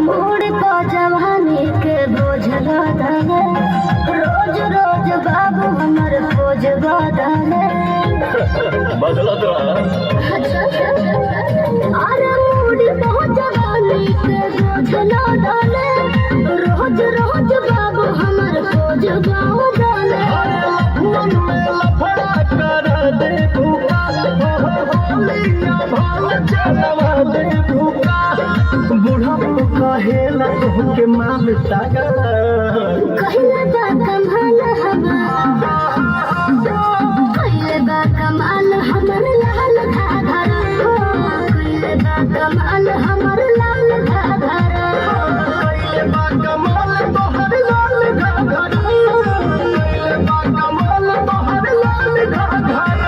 मोड़ को जवानी के बोझ लदले रोज रोज बाबू हमर खोज बदले बदलत रहा। अरे मोड़ को जवानी के बोझ लदले रोज रोज बाबू हमर खोज बदले मन में लफड़ा कर दे भूखा होलिया भाल चलवा दे भूखा बूढ़ा कहेला के माल सागर कहले बा कमाल कहले बा कमाल हमर लाल घाघर कहले बा कमाल हमर लाल घाघर कइले बा कमाल तोहर लाल घाघर कइले बा कमाल तोहर लाल घाघर